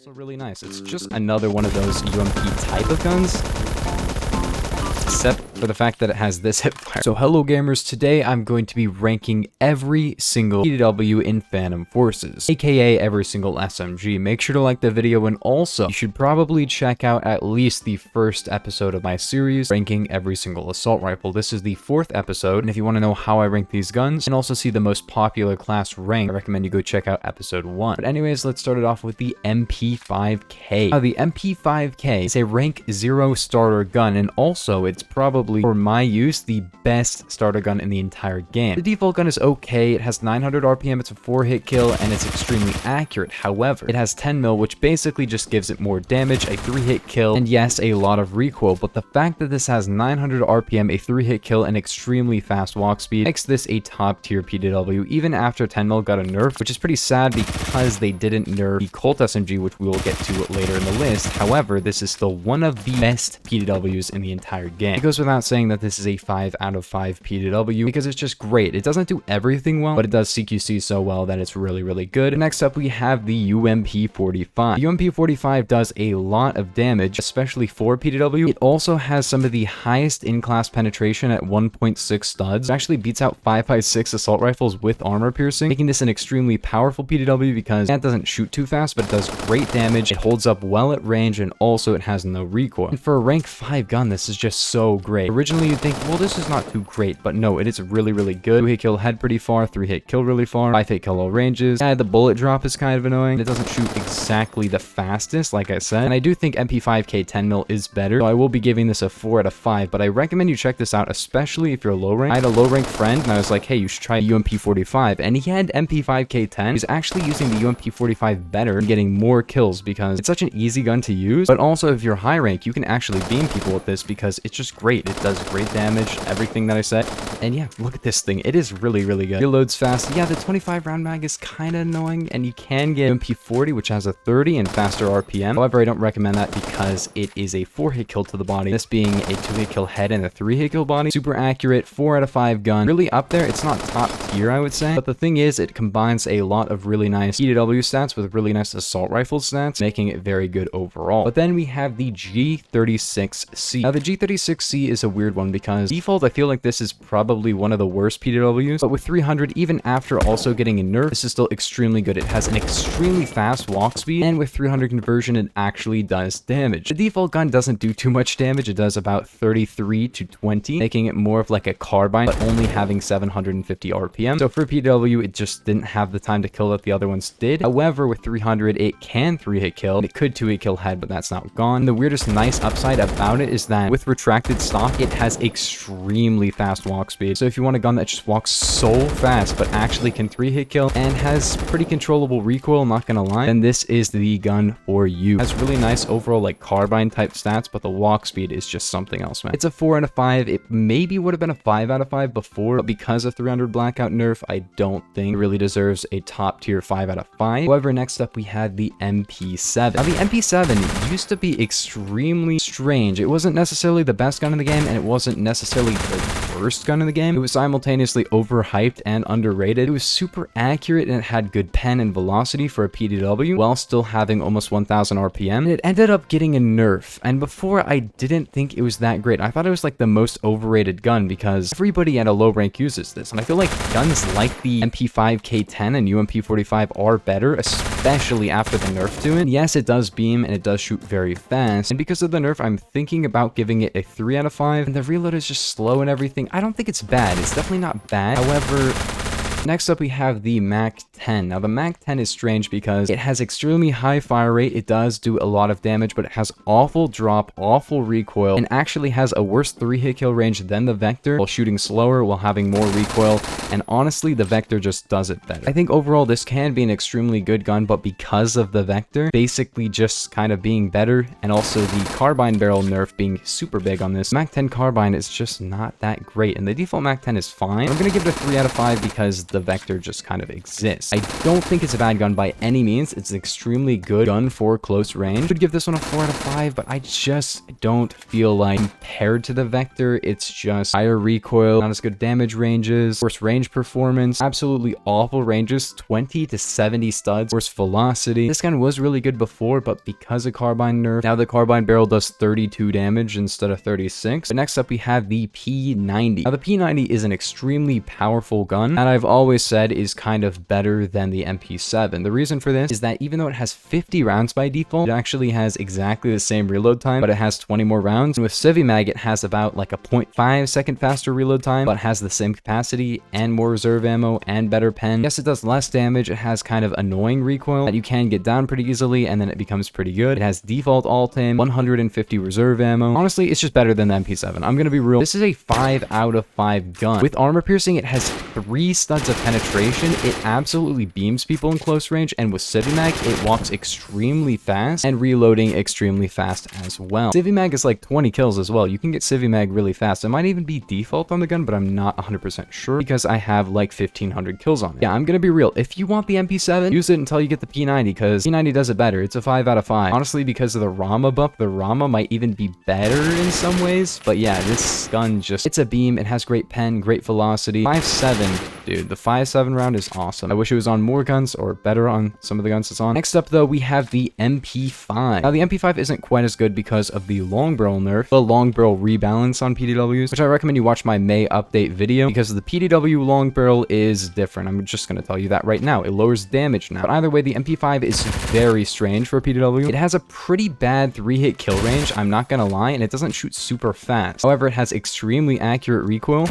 Also really nice. It's just another one of those UMP type of guns, except for the fact that it has this hip fire. So hello gamers, today I'm going to be ranking every single PDW in Phantom Forces, aka every single SMG. Make sure to like the video, and also you should probably check out at least the first episode of my series ranking every single assault rifle. This is the 4th episode, and if you want to know how I rank these guns and also see the most popular class rank, I recommend you go check out episode 1. But anyways, let's start it off with the MP5K. Now the MP5K is a rank 0 starter gun, and also it's probably, for my use, the best starter gun in the entire game. The default gun is okay. It has 900 RPM, it's a 4-hit kill, and it's extremely accurate. However, it has 10 mil, which basically just gives it more damage, a 3-hit kill, and yes, a lot of recoil. But the fact that this has 900 RPM, a 3-hit kill, and extremely fast walk speed makes this a top tier PDW, even after 10 mil got a nerf, which is pretty sad because they didn't nerf the Colt SMG, which we will get to later in the list. However, this is still one of the best PDWs in the entire game. It goes without saying that this is a 5 out of 5 PDW because it's just great. It doesn't do everything well, but it does CQC so well that it's really, really good. Next up, we have the UMP45. The UMP45 does a lot of damage, especially for PDW. It also has some of the highest in-class penetration at 1.6 studs. It actually beats out 5.56 assault rifles with armor piercing, making this an extremely powerful PDW because it doesn't shoot too fast, but it does great damage. It holds up well at range, and also it has no recoil. And for a rank 5 gun, this is just so great. Originally, you'd think, well, this is not too great, but no, it is really, really good. 2-hit kill head pretty far, 3-hit kill really far, 5-hit kill all ranges. Yeah, the bullet drop is kind of annoying. It doesn't shoot exactly the fastest, like I said, and I do think MP5K 10 mil is better, so I will be giving this a 4 out of 5, but I recommend you check this out, especially if you're low rank. I had a low rank friend, and I was like, hey, you should try UMP45, and he had MP5K 10. He's actually using the UMP45 better and getting more kills because it's such an easy gun to use, but also if you're high rank, you can actually beam people with this because it's just great. It does great damage, everything that I said, and yeah, look at this thing. It is really, really good. It loads fast. Yeah, the 25 round mag is kind of annoying, and you can get MP40, which has a 30 and faster RPM. However, I don't recommend that because it is a 4-hit kill to the body, this being a 2-hit kill head and a 3-hit kill body. Super accurate, 4 out of 5 gun. Really up there. It's not top tier, I would say, but the thing is, it combines a lot of really nice PDW stats with really nice assault rifle stats, making it very good overall. But then we have the G36C. Now, the G36C is a weird one because default, I feel like this is probably one of the worst PDWs, but with 300, even after also getting a nerf, this is still extremely good. It has an extremely fast walk speed, and with 300 conversion, it actually does damage. The default gun doesn't do too much damage. It does about 33 to 20, making it more of like a carbine, but only having 750 RPM. So for PDW, it just didn't have the time to kill that the other ones did. However, with 300, it can 3-hit kill. It could 2-hit kill head, but that's not gone. The weirdest nice upside about it is that with retracted stock, it has extremely fast walk speed. So if you want a gun that just walks so fast, but actually can 3-hit kill and has pretty controllable recoil, not gonna lie, then this is the gun for you. It has really nice overall like carbine type stats, but the walk speed is just something else, man. It's a 4 out of 5. It maybe would have been a 5 out of 5 before, but because of 300 blackout nerf, I don't think it really deserves a top tier 5 out of 5. However, next up we had the MP7. Now the MP7 used to be extremely strange. It wasn't necessarily the best gun in the game, and it wasn't necessarily the worst gun in the game. It was simultaneously overhyped and underrated. It was super accurate, and it had good pen and velocity for a PDW while still having almost 1000 RPM. And it ended up getting a nerf, and before I didn't think it was that great. I thought it was like the most overrated gun because everybody at a low rank uses this, and I feel like guns like the MP5K10 and UMP45 are better, especially after the nerf to it. Yes, it does beam and it does shoot very fast, and because of the nerf, I'm thinking about giving it a 3 out of 5, and the reload is just slow and everything. I don't think it's bad. It's definitely not bad. However, next up we have the MAC-10. Now the MAC-10 is strange because it has extremely high fire rate. It does do a lot of damage, but it has awful drop, awful recoil, and actually has a worse 3-hit kill range than the Vector while shooting slower, while having more recoil, and honestly the Vector just does it better. I think overall this can be an extremely good gun, but because of the Vector basically just kind of being better, and also the carbine barrel nerf being super big on this, MAC-10 carbine is just not that great, and the default MAC-10 is fine. I'm gonna give it a 3 out of 5 because the Vector just kind of exists. I don't think it's a bad gun by any means. It's an extremely good gun for close range. Would give this one a 4 out of 5, but I just don't feel like compared to the Vector, it's just higher recoil, not as good damage ranges, worse range performance, absolutely awful ranges, 20 to 70 studs, worse velocity. This gun was really good before, but because of carbine nerf, now the carbine barrel does 32 damage instead of 36. But next up, we have the P90. Now, the P90 is an extremely powerful gun, and I've always said is kind of better than the MP7. The reason for this is that even though it has 50 rounds by default, it actually has exactly the same reload time, but it has 20 more rounds. And with CiviMag, it has about like a 0.5 second faster reload time, but has the same capacity and more reserve ammo and better pen. Yes, it does less damage. It has kind of annoying recoil that you can get down pretty easily, and then it becomes pretty good. It has default alt-aim, 150 reserve ammo. Honestly, it's just better than the MP7. I'm gonna be real. This is a 5 out of 5 gun. With armor piercing, it has 3 studs of penetration. It absolutely beams people in close range, and with CiviMag, it walks extremely fast and reloading extremely fast as well. CiviMag is like 20 kills as well. You can get CiviMag really fast. It might even be default on the gun, but I'm not 100% sure because I have like 1500 kills on it. Yeah, I'm gonna be real. If you want the MP7, use it until you get the P90, because P90 does it better. It's a 5 out of 5. Honestly, because of the Rama buff, the Rama might even be better in some ways. But yeah, this gun just, it's a beam. It has great pen, great velocity. 5.7, dude. The 5.7 round is awesome. I wish it was on more guns or better on some of the guns it's on. Next up, though, we have the MP5. Now, the MP5 isn't quite as good because of the long barrel nerf, the long barrel rebalance on PDWs, which I recommend you watch my May update video, because the PDW long barrel is different. I'm just going to tell you that right now. It lowers damage now. But either way, the MP5 is very strange for PDW. It has a pretty bad 3-hit kill range, I'm not going to lie, and it doesn't shoot super fast. However, it has extremely accurate recoil.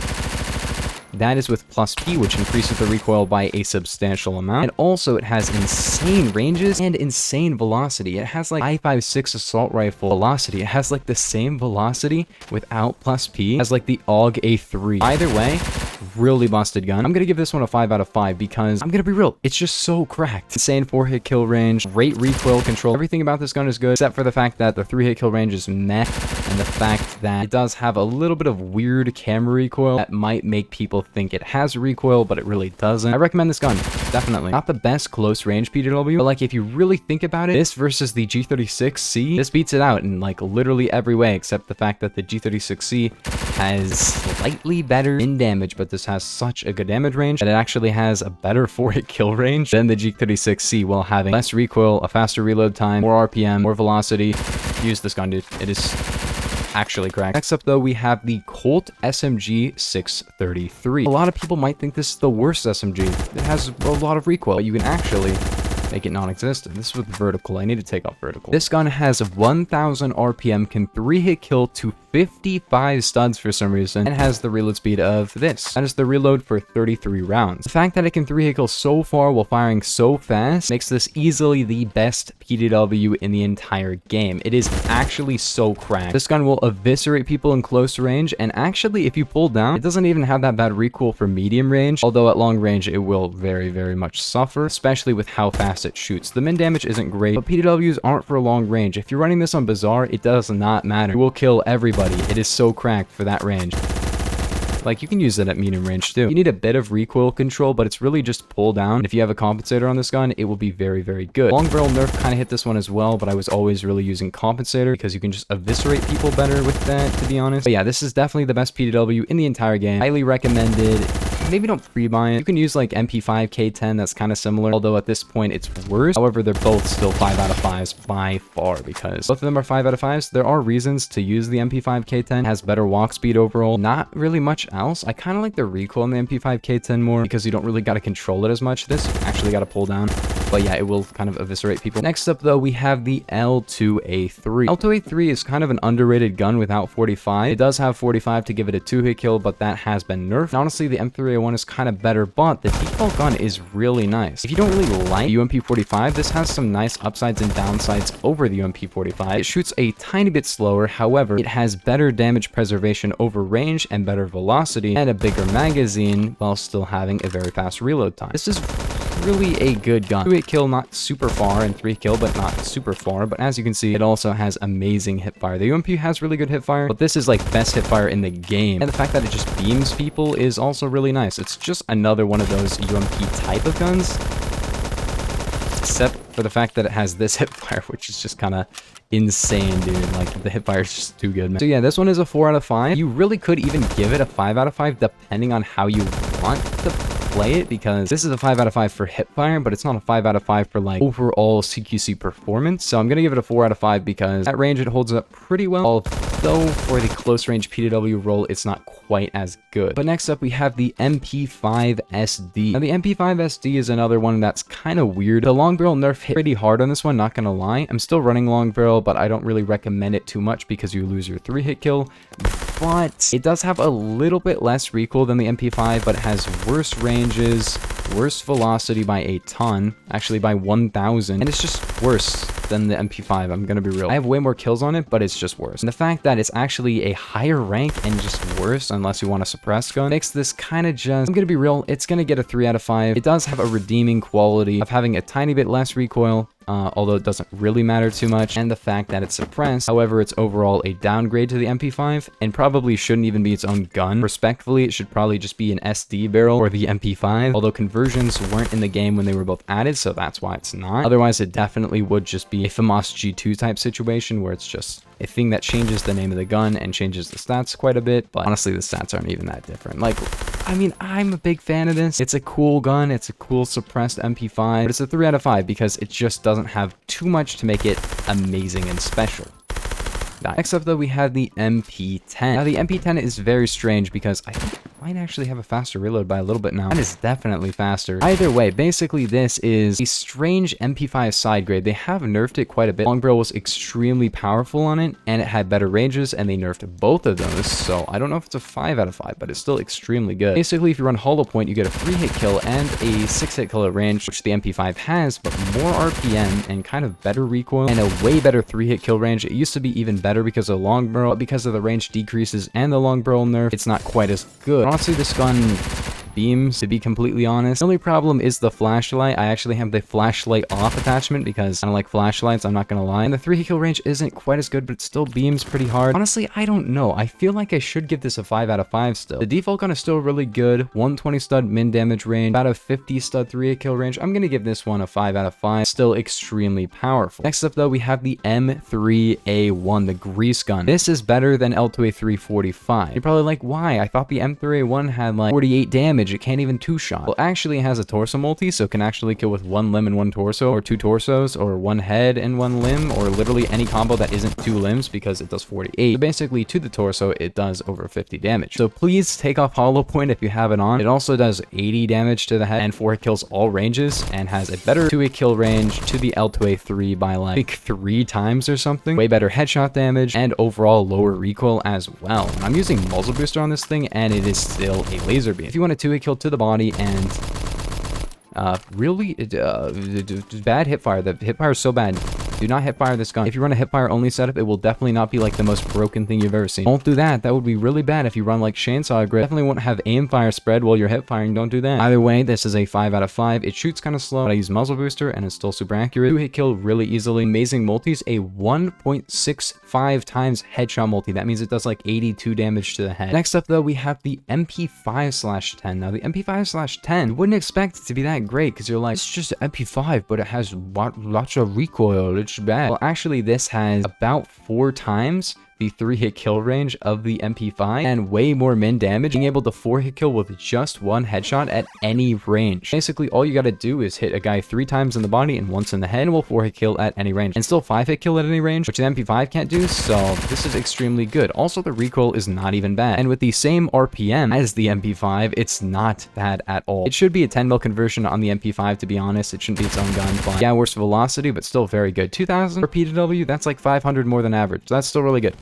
That is with plus P, which increases the recoil by a substantial amount. And also, it has insane ranges and insane velocity. It has like I-56 assault rifle velocity. It has like the same velocity without plus P as like the AUG A3. Either way, really busted gun. I'm gonna give this one a 5 out of 5 because I'm gonna be real, it's just so cracked. Insane 4-hit kill range, great recoil control. Everything about this gun is good, except for the fact that the 3-hit kill range is meh, and the fact that it does have a little bit of weird camera recoil that might make people think it has recoil, but it really doesn't. I recommend this gun, definitely. Not the best close range PDW, but like if you really think about it, this versus the G36C, this beats it out in like literally every way, except the fact that the G36C has slightly better in damage, but this has such a good damage range that it actually has a better 4-hit kill range than the G36C, while having less recoil, a faster reload time, more RPM, more velocity. Use this gun, dude. It is actually cracked. Next up, though, we have the Colt SMG 633. A lot of people might think this is the worst SMG. It has a lot of recoil, but you can actually make it non-existent. This is with vertical. I need to take off vertical. This gun has 1000 RPM, can 3-hit kill to 55 studs for some reason, and has the reload speed of this. That is the reload for 33 rounds. The fact that it can 3-hit kill so far while firing so fast makes this easily the best PDW in the entire game. It is actually so cracked. This gun will eviscerate people in close range, and actually, if you pull down, it doesn't even have that bad recoil for medium range, although at long range, it will very, very much suffer, especially with how fast it shoots. The min damage isn't great, but PDWs aren't for long range. If you're running this on Bizarre, it does not matter. You will kill everybody. It is so cracked for that range. Like, you can use it at medium range too. You need a bit of recoil control, but it's really just pull down. And if you have a compensator on this gun, it will be very, very good. Long barrel nerf kind of hit this one as well, but I was always really using compensator because you can just eviscerate people better with that, to be honest. But yeah, this is definitely the best PDW in the entire game. Highly recommended. Maybe don't pre-buy it. You can use like MP5 K10, that's kind of similar, although at this point it's worse. However, they're both still 5 out of 5s by far, because both of them are 5 out of 5s. There are reasons to use the MP5 K10. It has better walk speed overall. Not really much else. I kind of like the recoil on the MP5 K10 more because you don't really got to control it as much. This you actually got to pull down. But yeah, it will kind of eviscerate people. Next up, though, we have the L2A3. L2A3 is kind of an underrated gun without 45. It does have 45 to give it a 2-hit kill, but that has been nerfed. And honestly, the M3A1 is kind of better, but the default gun is really nice. If you don't really like the UMP45, this has some nice upsides and downsides over the UMP45. It shoots a tiny bit slower. However, it has better damage preservation over range and better velocity and a bigger magazine while still having a very fast reload time. This is really a good gun. 2-hit kill, not super far, and 3-hit kill, but not super far. But as you can see, it also has amazing hipfire. The UMP has really good hipfire, but this is like best hipfire in the game. And the fact that it just beams people is also really nice. It's just another one of those UMP type of guns, except for the fact that it has this hipfire, which is just kind of insane, dude. Like, the hipfire is just too good, man. So yeah, this one is a 4 out of 5. You really could even give it a 5 out of 5 depending on how you want to play it, because this is a 5 out of 5 for hipfire, but it's not a 5 out of 5 for like overall CQC performance. So I'm gonna give it a 4 out of 5 because at range it holds up pretty well, although for the close range PDW role it's not quite as good. But next up we have the MP5 SD. Now the MP5 SD is another one that's kind of weird. The long barrel nerf hit pretty hard on this one, not gonna lie. I'm still running long barrel, but I don't really recommend it too much because you lose your 3-hit kill. But it does have a little bit less recoil than the MP5, but it has worse ranges, worse velocity by a ton, actually by 1,000, and it's just worse than the MP5, I'm gonna be real. I have way more kills on it, but it's just worse. And the fact that it's actually a higher rank and just worse, unless you want a suppressed gun, makes this kind of just, I'm gonna be real, it's gonna get a 3 out of 5. It does have a redeeming quality of having a tiny bit less recoil, although it doesn't really matter too much, and the fact that it's suppressed. However, it's overall a downgrade to the MP5 and probably shouldn't even be its own gun. Respectfully, it should probably just be an SD barrel for the MP5, although conversions weren't in the game when they were both added, so that's why it's not. Otherwise, it definitely would just be a FAMAS G2 type situation where it's just a thing that changes the name of the gun and changes the stats quite a bit, but honestly, the stats aren't even that different. Like, I mean, I'm a big fan of this. It's a cool gun. It's a cool suppressed MP5, but it's a 3 out of 5 because it just doesn't have too much to make it amazing and special. Next up, though, we have the MP10. Now, the MP10 is very strange because I think it might actually have a faster reload by a little bit now. That is definitely faster. Either way, basically, this is a strange MP5 side grade. They have nerfed it quite a bit. Long barrel was extremely powerful on it, and it had better ranges, and they nerfed both of those. So I don't know if it's a 5 out of 5, but it's still extremely good. Basically, if you run hollow point, you get a 3-hit kill and a 6-hit kill at range, which the MP5 has, but more RPM and kind of better recoil and a way better 3-hit kill range. It used to be even better because of long barrel, but because of the range decreases and the long barrel nerf, it's not quite as good. Honestly, this gun beams, to be completely honest. The only problem is the flashlight. I actually have the flashlight off attachment because I don't like flashlights, I'm not gonna lie. And the 3-hit kill range isn't quite as good, but it still beams pretty hard. Honestly, I don't know. I feel like I should give this a 5 out of 5 still. The default gun is still really good. 120 stud min damage range, about a 50 stud 3-hit kill range. I'm gonna give this one a 5 out of 5. Still extremely powerful. Next up, though, we have the M3A1, the grease gun. This is better than L2A3 45. You're probably like, why? I thought the M3A1 had like 48 damage. It can't even 2-shot. Well, actually, it has a torso multi, so it can actually kill with 1 limb and 1 torso, or 2 torsos, or 1 head and 1 limb, or literally any combo that isn't 2 limbs because it does 48. So basically, to the torso, it does over 50 damage. So please take off hollow point if you have it on. It also does 80 damage to the head and 4-hit kills all ranges, and has a better 2-hit kill range to the L2A3 by like, I think 3 times or something. Way better headshot damage and overall lower recoil as well. And I'm using muzzle booster on this thing, and it is still a laser beam. If you want a 2-hit kill to the body and really bad hipfire. The hipfire is so bad. Do not hipfire this gun. If you run a hipfire only setup, it will definitely not be like the most broken thing you've ever seen. Don't do that. That would be really bad if you run like chainsaw grip. Definitely won't have aim fire spread while you're hipfiring. Don't do that. Either way, this is a 5 out of 5. It shoots kind of slow, but I use muzzle booster and it's still super accurate. 2-hit kill really easily. Amazing multis. A 1.65 times headshot multi. That means it does like 82 damage to the head. Next up, though, we have the MP5/10. Now, the MP5/10, you wouldn't expect it to be that great because you're like, it's just MP5, but it has lots of recoil. It's bad. Well, actually, this has about 4 times the 3-hit kill range of the MP5 and way more min damage, being able to 4-hit kill with just 1 headshot at any range. Basically, all you gotta do is hit a guy 3 times in the body and once in the head, and will 4-hit kill at any range, and still 5-hit kill at any range, which the MP5 can't do, so this is extremely good. Also, the recoil is not even bad, and with the same RPM as the MP5, it's not bad at all. It should be a 10 mil conversion on the MP5, to be honest. It shouldn't be its own gun, but yeah, worse velocity, but still very good. 2,000 for PDW, that's like 500 more than average, so that's still really good.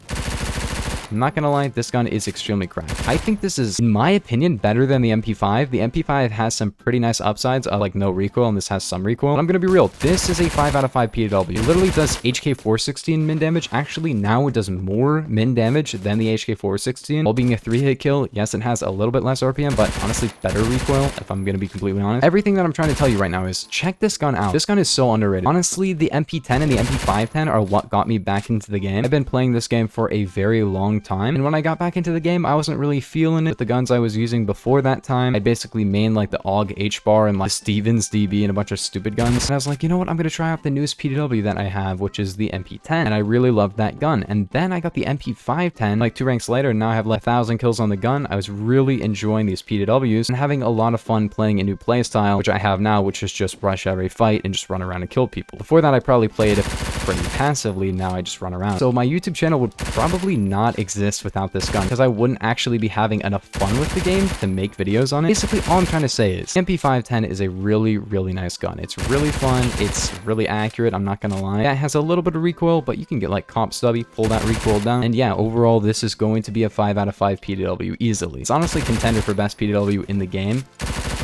I'm not gonna lie, this gun is extremely cracked. I think this is, in my opinion, better than the MP5. The MP5 has some pretty nice upsides, like no recoil, and this has some recoil. But I'm gonna be real, this is a 5 out of 5 PW. It literally does HK416 min damage. Actually, now it does more min damage than the HK416. While being a 3-hit kill, yes, it has a little bit less RPM, but honestly, better recoil, if I'm gonna be completely honest. Everything that I'm trying to tell you right now is check this gun out. This gun is so underrated. Honestly, the MP10 and the MP510 are what got me back into the game. I've been playing this game for a very long time, and when I got back into the game, I wasn't really feeling it with the guns I was using before that time. I basically mained like the AUG H-bar and like Stevens DB and a bunch of stupid guns, and I was like, you know what, I'm gonna try out the newest PDW that I have, which is the MP10, and I really loved that gun. And then I got the MP510 like 2 ranks later, and now I have like 1,000 kills on the gun. I was really enjoying these PDWs and having a lot of fun playing a new playstyle, which I have now, which is just rush every fight and just run around and kill people. Before that, I probably played it pretty passively. Now I just run around. So my YouTube channel would probably not exist without this gun, because I wouldn't actually be having enough fun with the game to make videos on it. Basically, all I'm trying to say is MP510 is a really, really nice gun. It's really fun. It's really accurate. I'm not gonna lie. Yeah, it has a little bit of recoil, but you can get like comp stubby, pull that recoil down. And yeah, overall, this is going to be a 5 out of 5 PDW easily. It's honestly contender for best PDW in the game,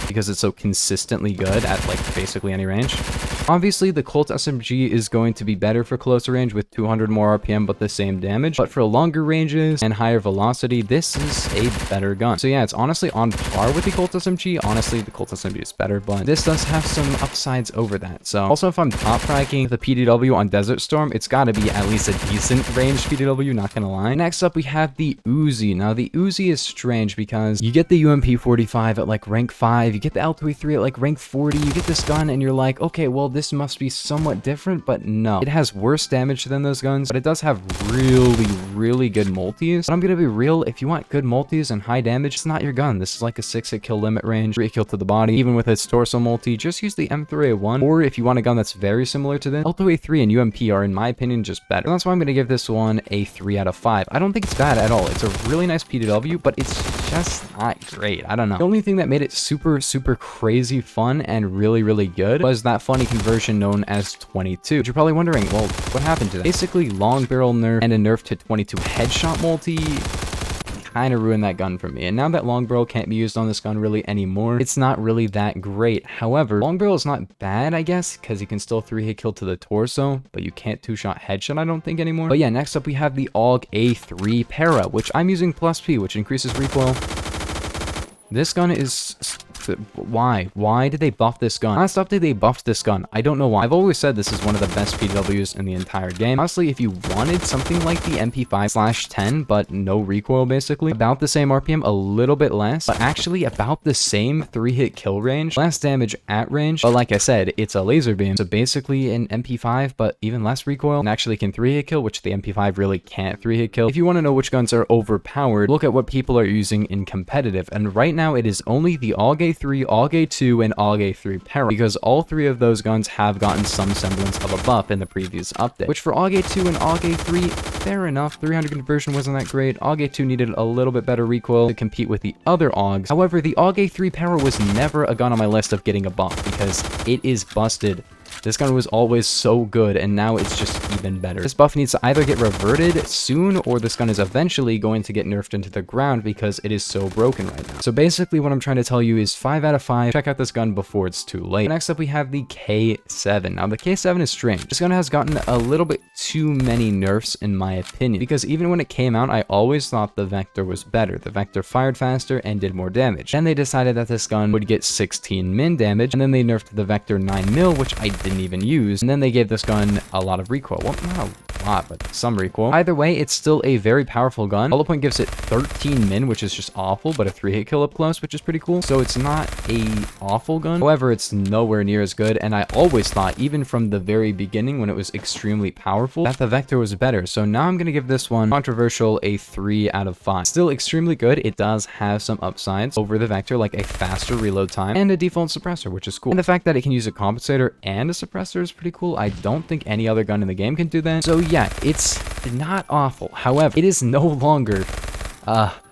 because it's so consistently good at like basically any range. Obviously, the Colt SMG is going to be better for closer range with 200 more RPM but the same damage, but for longer ranges and higher velocity, this is a better gun. So yeah, it's honestly on par with the Colt SMG. Honestly, the Colt SMG is better, but this does have some upsides over that. So also, if I'm top fracking the PDW on Desert Storm, it's got to be at least a decent range PDW, not gonna lie. Next up, we have the Uzi. Now, the Uzi is strange because you get the UMP45 at like rank 5, you get the L23 at like rank 40, you get this gun and you're like, okay, well, this must be somewhat different, but no. It has worse damage than those guns, but it does have really, really good multis. But I'm gonna be real, if you want good multis and high damage, it's not your gun. This is like a 6-hit kill limit range, 3 kill to the body. Even with its torso multi, just use the M3A1, or if you want a gun that's very similar to this, L2A3 and UMP are, in my opinion, just better. And that's why I'm gonna give this one a 3 out of 5. I don't think it's bad at all. It's a really nice PDW, but it's just not great. I don't know. The only thing that made it super, super crazy fun and really, really good was that funny conversion known as 22. You're probably wondering, well, what happened to that? Basically, long barrel nerf and a nerf to 22 headshot multi kind of ruined that gun for me. And now that long barrel can't be used on this gun really anymore, it's not really that great. However, long barrel is not bad, I guess, because you can still 3-hit kill to the torso, but you can't 2-shot headshot, I don't think, anymore. But yeah, next up we have the AUG A3 Para, which I'm using plus P, which increases recoil. This gun is... Why did they buff this gun? Last update they buffed this gun. I don't know why. I've always said this is one of the best PWs in the entire game. Honestly, if you wanted something like the MP5/10, but no recoil basically, about the same RPM, a little bit less, but actually about the same 3-hit kill range, less damage at range, but like I said, it's a laser beam, so basically an MP5, but even less recoil, and actually can 3-hit kill, which the MP5 really can't 3-hit kill. If you want to know which guns are overpowered, look at what people are using in competitive, and right now it is only the AUG A3, AUG A2, and AUG A3 Para, because all 3 of those guns have gotten some semblance of a buff in the previous update, which for AUG A2 and AUG A3, fair enough. 300 conversion wasn't that great. AUG A2 needed a little bit better recoil to compete with the other AUGs. However, the AUG A3 Para was never a gun on my list of getting a buff, because it is busted. This gun was always so good, and now it's just even better. This buff needs to either get reverted soon, or this gun is eventually going to get nerfed into the ground because it is so broken right now. So basically what I'm trying to tell you is 5 out of 5. Check out this gun before it's too late. Next up we have the K7. Now the K7 is strange. This gun has gotten a little bit too many nerfs in my opinion, because even when it came out, I always thought the Vector was better. The Vector fired faster and did more damage. Then they decided that this gun would get 16 min damage, and then they nerfed the Vector 9 mil, which I didn't even use, and then they gave this gun a lot of recoil. Well, not a lot, but some recoil. Either way, it's still a very powerful gun. Hollow Point gives it 13 min, which is just awful, but a 3-hit kill up close, which is pretty cool. So it's not a awful gun. However, it's nowhere near as good, and I always thought, even from the very beginning when it was extremely powerful, that the Vector was better. So now I'm gonna give this one, controversial, a 3 out of 5. Still extremely good. It does have some upsides over the Vector, like a faster reload time and a default suppressor, which is cool. And the fact that it can use a compensator and a suppressor is pretty cool. I don't think any other gun in the game can do that. So yeah, it's not awful. However, it is no longer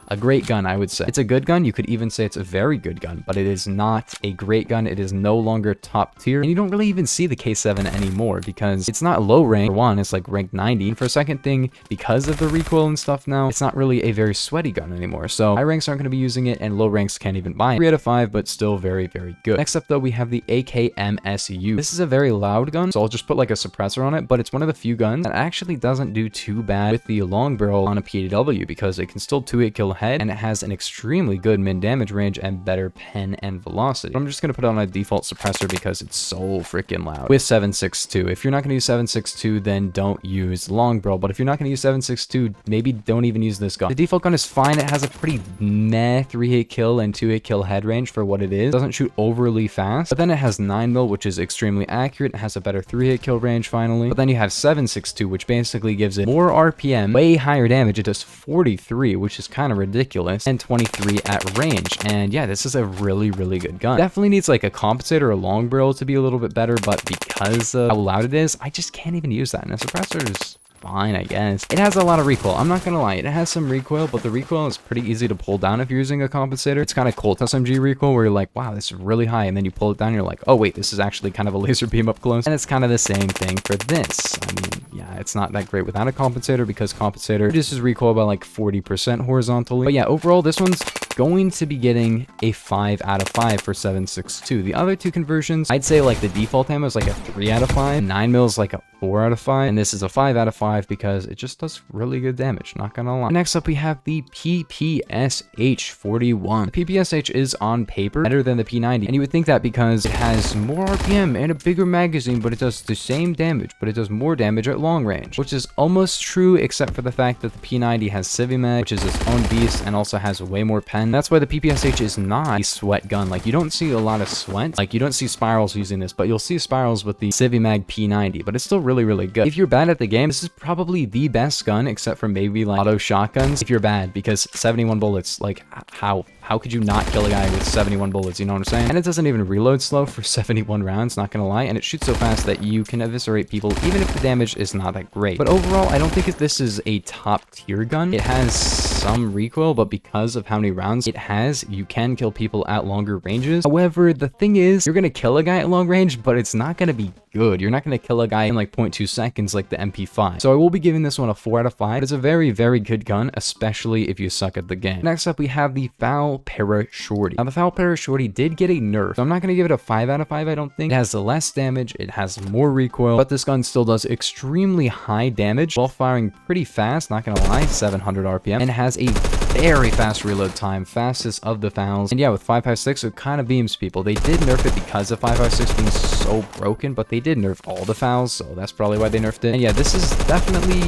a great gun, I would say. It's a good gun. You could even say it's a very good gun, but it is not a great gun. It is no longer top tier, and you don't really even see the K7 anymore because it's not low rank. For one, it's like rank 90. And for a second thing, because of the recoil and stuff now, it's not really a very sweaty gun anymore. So high ranks aren't going to be using it, and low ranks can't even buy it. 3 out of 5, but still very, very good. Next up, though, we have the AKM-SU. This is a very loud gun, so I'll just put like a suppressor on it, but it's one of the few guns that actually doesn't do too bad with the long barrel on a PDW because it can still 2-hit kill head, and it has an extremely good min damage range and better pen and velocity. But I'm just going to put it on a default suppressor because it's so freaking loud. With 7.62, if you're not going to use 7.62, then don't use long barrel, but if you're not going to use 7.62, maybe don't even use this gun. The default gun is fine. It has a pretty meh 3-hit kill and 2-hit kill head range for what it is. It doesn't shoot overly fast, but then it has 9mm, which is extremely accurate. It has a better 3-hit kill range finally, but then you have 7.62, which basically gives it more RPM, way higher damage. It does 43, which is kind of ridiculous, and 23 at range. And yeah, this is a really, really good gun. Definitely needs like a compensator or a long barrel to be a little bit better, but because of how loud it is, I just can't even use that. And a suppressor is fine, I guess. It has a lot of recoil. I'm not gonna lie, it has some recoil, but the recoil is pretty easy to pull down if you're using a compensator. It's kind of Colt SMG recoil where you're like, wow, this is really high, and then you pull it down and you're like, oh wait, this is actually kind of a laser beam up close. And it's kind of the same thing for this. I mean, yeah, it's not that great without a compensator because compensator reduces recoil by like 40% horizontally. But yeah, overall, this one's going to be getting a 5 out of 5 for 7.62. The other two conversions, I'd say like the default ammo is like a 3 out of 5. 9mm is like a 4 out of 5, and this is a 5 out of 5 because it just does really good damage, not gonna lie. Next up, we have the PPSH-41. The PPSH is on paper better than the P90, and you would think that because it has more RPM and a bigger magazine, but it does the same damage, but it does more damage at long range, which is almost true except for the fact that the P90 has Civimag, which is its own beast, and also has way more pen. That's why the PPSH is not a sweat gun. Like, you don't see a lot of sweat. Like, you don't see spirals using this, but you'll see spirals with the Civimag P90, but it's still really, really good. If you're bad at the game, this is probably the best gun, except for maybe like auto shotguns. If you're bad, because 71 bullets, like how could you not kill a guy with 71 bullets? You know what I'm saying? And it doesn't even reload slow for 71 rounds, not gonna lie, and it shoots so fast that you can eviscerate people even if the damage is not that great. But overall, I don't think this is a top tier gun. It has some recoil, but because of how many rounds it has, you can kill people at longer ranges. However, the thing is, you're gonna kill a guy at long range, but it's not gonna be good. You're not gonna kill a guy in like 0.2 seconds like the MP5. So I will be giving this one a 4 out of 5. It's a very, very good gun, especially if you suck at the game. Next up, we have the FAL Para Shorty. Now, the FAL Para Shorty did get a nerf, so I'm not gonna give it a 5 out of 5, I don't think. It has less damage, it has more recoil, but this gun still does extremely high damage while firing pretty fast, not gonna lie, 700 RPM, and it has a very fast reload time, fastest of the FALs. And yeah, with 5.56, it kind of beams people. They did nerf it because of 5.56 being so broken, but they did nerf all the FALs, so that's probably why they nerfed it. And yeah, this is definitely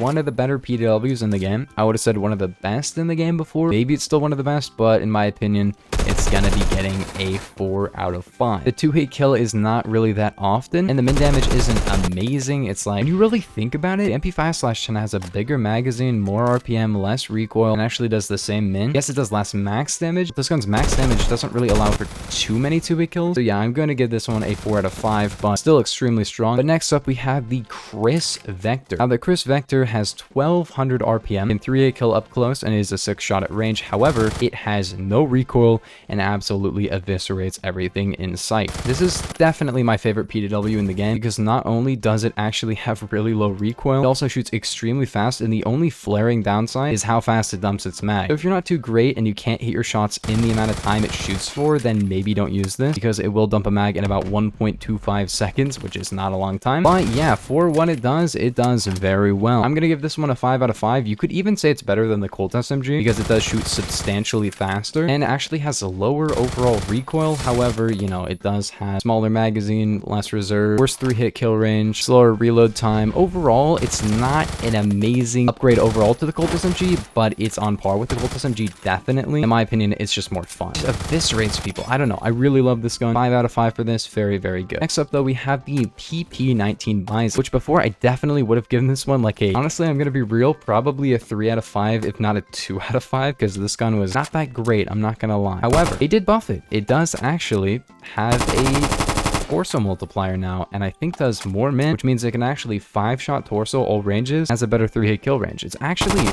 one of the better PDWs in the game. I would have said one of the best in the game before. Maybe it's still one of the best, but in my opinion, it's gonna be getting a 4 out of 5. The 2-hit kill is not really that often, and the min damage isn't amazing. It's like, when you really think about it, the MP5/10 has a bigger magazine, more RPM, less recoil, and actually does the same min. Yes, it does less max damage. This gun's max damage doesn't really allow for too many 2-hit kills. So yeah, I'm going to give this one a 4 out of 5, but still extremely strong. But next up, we have the Kriss Vector. Now, the Kriss Vector has 1200 RPM and 3-hit kill up close and is a 6-shot at range. However, it has no recoil and absolutely eviscerates everything in sight. This is definitely my favorite PDW in the game because not only does it actually have really low recoil, it also shoots extremely fast, and the only flaring downside is how fast it dumps its mag. So if you're not too great and you can't hit your shots in the amount of time it shoots for, then maybe don't use this because it will dump a mag in about 1.25 seconds, which is not a long time. But yeah, for what it does very well. I'm gonna give this one a 5 out of 5. You could even say it's better than the Colt SMG because it does shoot substantially faster and actually has a lower overall recoil. However, you know, it does have smaller magazine, less reserve, worse 3-hit kill range, slower reload time. Overall, it's not an amazing upgrade overall to the Colt SMG, but it's on par with the Colt SMG, definitely. In my opinion, it's just more fun. It eviscerates people. I don't know. I really love this gun. 5 out of 5 for this. Very, very good. Next up, though, we have the PP90 Bizon, which before I definitely would have given this one like a, honestly, I'm going to be real, probably a 3 out of 5, if not a 2 out of 5, because this gun was not that great. I'm not going to lie. However, they did buff it. It does actually have a torso multiplier now, and I think does more min, which means it can actually 5-shot torso all ranges, has a better 3-hit kill range. It's actually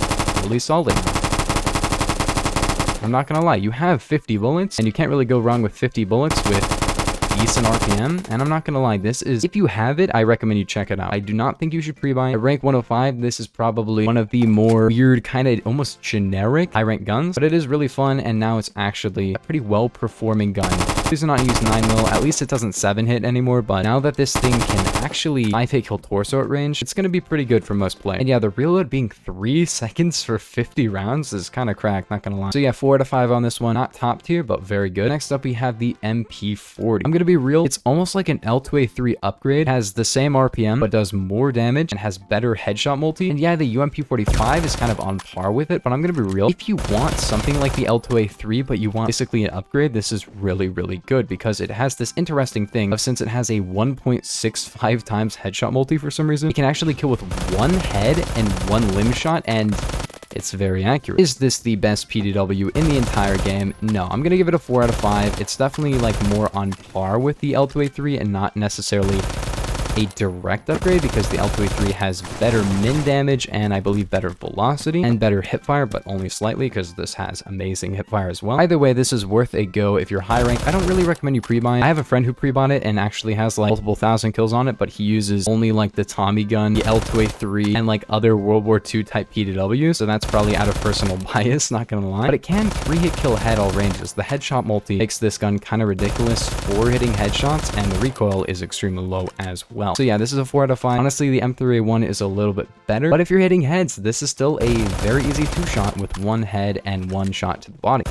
really solid. I'm not gonna lie, you have 50 bullets, and you can't really go wrong with 50 bullets with decent RPM. And I'm not gonna lie, this is, if you have it, I recommend you check it out. I do not think you should pre-buy. At rank 105, this is probably one of the more weird, kind of almost generic high rank guns, but it is really fun, and now it's actually a pretty well performing gun. Please do not use 9mm, at least it doesn't 7-hit anymore, but now that this thing can actually 5-hit kill torso at range, it's gonna be pretty good for most players. And yeah, the reload being 3 seconds for 50 rounds is kind of cracked, not gonna lie. So yeah, 4 out of 5 on this one. Not top tier, but very good. Next up, we have the MP40. I'm gonna be real, it's almost like an L2A3 upgrade. It has the same RPM, but does more damage and has better headshot multi. And yeah, the UMP45 is kind of on par with it, but I'm gonna be real, if you want something like the L2A3, but you want basically an upgrade, this is really, really good, because it has this interesting thing of, since it has a 1.65 times headshot multi for some reason, you can actually kill with 1 head and 1 limb shot, and it's very accurate. Is this the best PDW in the entire game? No, I'm gonna give it a 4 out of 5. It's definitely like more on par with the L2A3 and not necessarily a direct upgrade, because the L2A3 has better min damage and I believe better velocity and better hipfire, but only slightly, because this has amazing hipfire as well. Either way, this is worth a go if you're high rank. I don't really recommend you pre-buy. I have a friend who pre-bought it and actually has like multiple thousand kills on it, but he uses only like the Tommy gun, the L2A3, and like other World War II type PDW, so that's probably out of personal bias, not gonna lie. But it can 3-hit kill head all ranges. The headshot multi makes this gun kind of ridiculous for hitting headshots, and the recoil is extremely low as well. So yeah, this is a 4 out of 5. Honestly, the M3A1 is a little bit better, but if you're hitting heads, this is still a very easy 2-shot with 1 head and 1 shot to the body.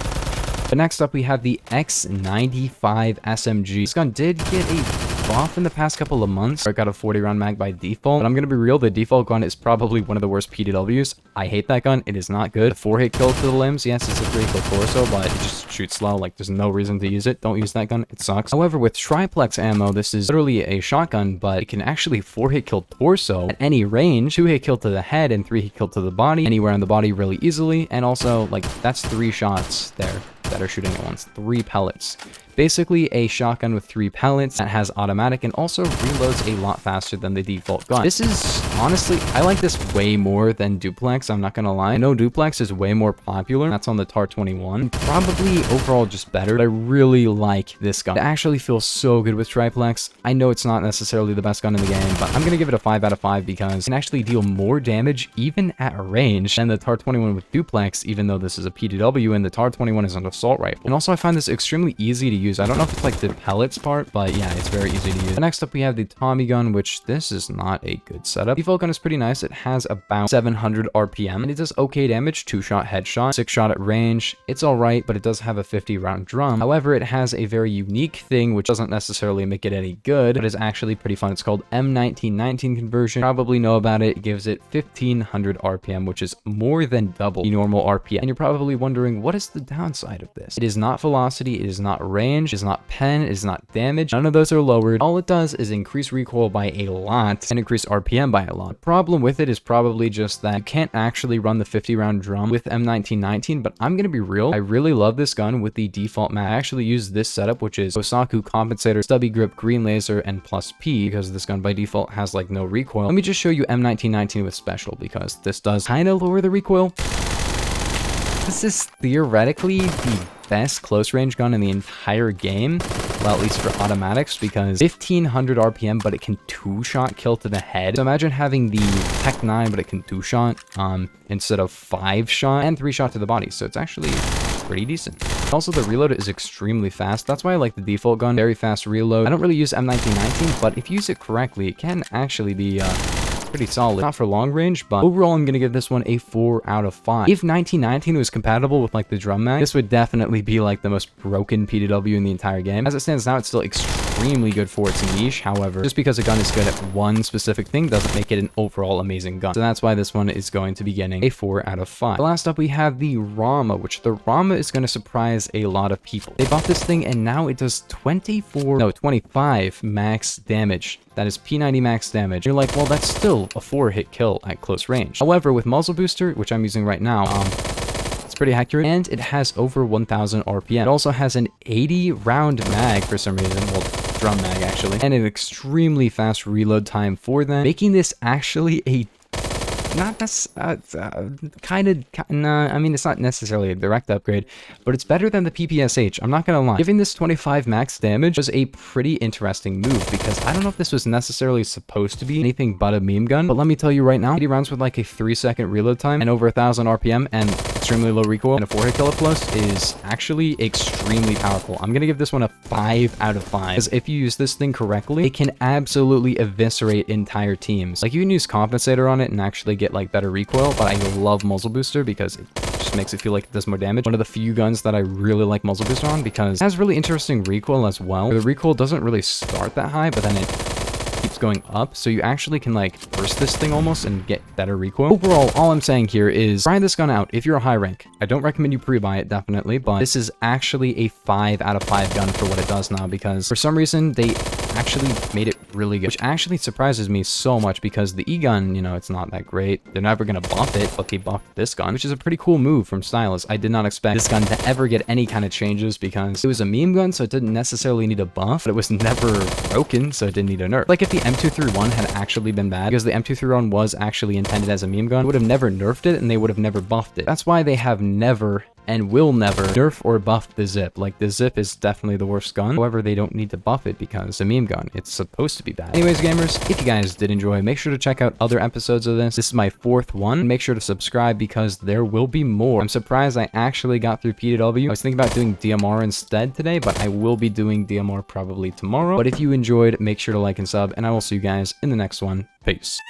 But next up, we have the X95 SMG. This gun did get a buff in the past couple of months, where it got a 40-round mag by default, but I'm gonna be real, the default gun is probably one of the worst PDWs. I hate that gun. It is not good. The 4-hit kill to the limbs, yes, it's a 3-hit kill torso, but it just shoots slow. Like, there's no reason to use it. Don't use that gun. It sucks. However, with triplex ammo, this is literally a shotgun, but it can actually 4-hit kill torso at any range, 2-hit kill to the head, and 3-hit kill to the body, anywhere on the body really easily. And also, like, that's 3 shots there that are shooting at once. 3 pellets. Basically a shotgun with 3 pellets that has automatic and also reloads a lot faster than the default gun. This is, honestly, I like this way more than duplex, I'm not gonna lie. I know duplex is way more popular. That's on the TAR-21. Probably overall just better, but I really like this gun. It actually feels so good with triplex. I know it's not necessarily the best gun in the game, but I'm gonna give it a 5 out of 5 because it can actually deal more damage even at a range than the TAR-21 with duplex, even though this is a PDW and the TAR-21 is an assault rifle. And also I find this extremely easy to use. I don't know if it's like the pellets part, but yeah, it's very easy to use. Next up, we have the Tommy gun, which this is not a good setup. Default gun is pretty nice. It has about 700 RPM, and it does okay damage, 2-shot headshot, 6-shot at range. It's all right, but it does have a 50-round drum. However, it has a very unique thing, which doesn't necessarily make it any good, but is actually pretty fun. It's called M1919 conversion. You probably know about it. It gives it 1500 RPM, which is more than double the normal RPM. And you're probably wondering, what is the downside of this? It is not velocity. It is not range. It is not pen. It is not damage. None of those are lowered. All it does is increase recoil by a lot and increase RPM by a lot. The problem with it is probably just that you can't actually run the 50-round drum with M1919, but I'm gonna be real, I really love this gun with the default mag. I actually use this setup, which is Osaku compensator, stubby grip, green laser, and plus P, because this gun by default has like no recoil. Let me just show you M1919 with special, because this does kind of lower the recoil. This is theoretically the best close range gun in the entire game, well, at least for automatics, because 1500 RPM, but it can 2-shot kill to the head. So imagine having the Tech 9, but it can 2-shot instead of 5-shot, and 3-shot to the body. So it's actually pretty decent. Also, the reload is extremely fast. That's why I like the default gun. Very fast reload. I don't really use M1919, but if you use it correctly, it can actually be pretty solid. Not for long range, but overall I'm gonna give this one a 4 out of 5. If 1919 was compatible with like the drum mag, this would definitely be like the most broken PDW in the entire game. As it stands now, it's still extremely good for its niche. However, just because a gun is good at one specific thing doesn't make it an overall amazing gun. So that's why this one is going to be getting a 4 out of 5. Last up, we have the Rama, which the Rama is going to surprise a lot of people. They bought this thing and now it does 25 max damage. That is P90 max damage. You're like, well, that's still a 4-hit kill at close range. However, with muzzle booster, which I'm using right now, it's pretty accurate, and it has over 1000 RPM. It also has an 80-round mag for some reason, well, drum mag actually, and an extremely fast reload time for that, making this actually a not nah, I mean, it's not necessarily a direct upgrade, but it's better than the PPSH. I'm not gonna lie. Giving this 25 max damage was a pretty interesting move, because I don't know if this was necessarily supposed to be anything but a meme gun, but let me tell you right now, 80 rounds with like a 3-second reload time and over 1,000 RPM and extremely low recoil and a 4-hit kill plus is actually extremely powerful. I'm gonna give this one a 5 out of 5, because if you use this thing correctly, it can absolutely eviscerate entire teams. Like, you can use compensator on it and actually get like better recoil, but I love muzzle booster because it just makes it feel like it does more damage. One of the few guns that I really like muzzle booster on, because it has really interesting recoil as well. The recoil doesn't really start that high, but then it keeps going up, so you actually can like burst this thing almost and get better recoil. Overall, all I'm saying here is try this gun out if you're a high rank. I don't recommend you pre-buy it, definitely, but this is actually a 5 out of 5 gun for what it does now, because for some reason they actually made it really good, which actually surprises me so much, because the E-gun, you know, it's not that great. They're never gonna buff it, but they buffed this gun, which is a pretty cool move from Stylus. I did not expect this gun to ever get any kind of changes, because it was a meme gun, so it didn't necessarily need a buff, but it was never broken, so it didn't need a nerf. Like, if the M231 had actually been bad, because the M231 was actually intended as a meme gun, they would have never nerfed it and they would have never buffed it. That's why they have never and will never nerf or buff the Zip. Like, the Zip is definitely the worst gun. However, they don't need to buff it because it's a meme gun. It's supposed to be bad. Anyways, gamers, if you guys did enjoy, make sure to check out other episodes of this. This is my 4th one. Make sure to subscribe because there will be more. I'm surprised I actually got through PDW. I was thinking about doing DMR instead today, but I will be doing DMR probably tomorrow. But if you enjoyed, make sure to like and sub, and I will see you guys in the next one. Peace.